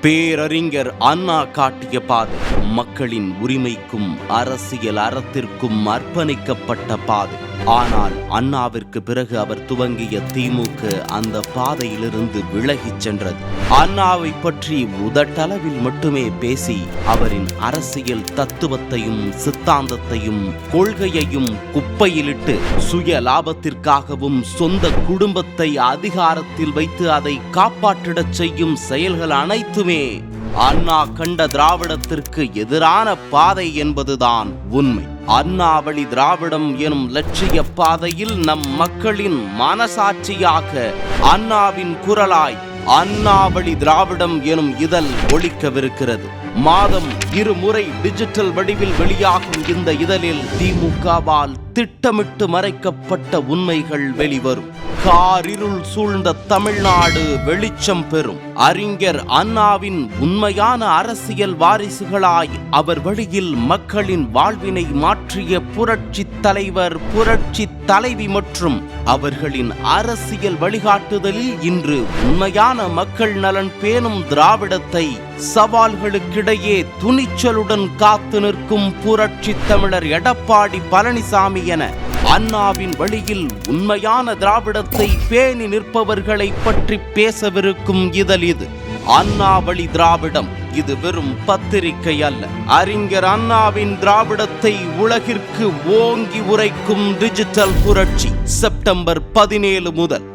பேரறிஞர் அண்ணா காட்டிய பாதை மக்களின் உரிமைக்கும் அரசியல் அறத்திற்கும் அர்ப்பணிக்கப்பட்ட பாதை. ஆனால் அண்ணாவிற்கு பிறகு அவர் துவங்கிய திமுக அந்த பாதையிலிருந்து விலகிச் சென்றது. அண்ணாவை பற்றி உதட்டளவில் மட்டுமே பேசி அவரின் அரசியல் தத்துவத்தையும் சித்தாந்தத்தையும் கொள்கையையும் குப்பையிலிட்டு சுய லாபத்திற்காகவும் சொந்த குடும்பத்தை அதிகாரத்தில் வைத்து அதை காப்பாற்றிடச் செய்யும் செயல்கள் அனைத்துமே அண்ணா கண்ட திராவிடத்திற்கு எதிரான பாதை என்பதுதான் உண்மை. அண்ணா வழி திராவிடம் எனும் லட்சிய பாதையில் நம் மக்களின் மனசாட்சியாக அண்ணாவின் குரலாய் அண்ணா வழி திராவிடம் எனும் இதழ் ஒலிக்கவிருக்கிறது. மாதம் 2 முறை டிஜிட்டல் வடிவில் வெளியாகும் இந்த இதழில் திமுகவால் திட்டமிட்டு மறைக்கப்பட்ட உண்மைகள் வெளிவரும். காரிருள் சூழ்ந்த தமிழ்நாடு வெளிச்சம் பெறும். அறிஞர் அண்ணாவின் உண்மையான அரசியல் வாரிசுகளாய் அவர் வழியில் மக்களின் வாழ்வினை மாற்றிய புரட்சி தலைவர், புரட்சி தலைவி மற்றும் அவர்களின் அரசியல் வழிகாட்டுதலில் இன்று உண்மையான மக்கள் நலன் பேணும் திராவிடத்தை சவால்களுக்கிடையே துணிச்சலுடன் காத்து நிற்கும் புரட்சி தமிழர் எடப்பாடி பழனிசாமி என அண்ணாவின் வழியில் உண்மையான திராவிடத்தை பேணி நிற்பவர்களை பற்றி பேசவிருக்கும் இதழ் இது. அண்ணா வழி திராவிடம் இது வெறும் பத்திரிகை அல்ல. அறிஞர் அண்ணாவின் திராவிடத்தை உலகிற்கு ஓங்கி உரைக்கும் டிஜிட்டல் புரட்சி. செப்டம்பர் 17 முதல்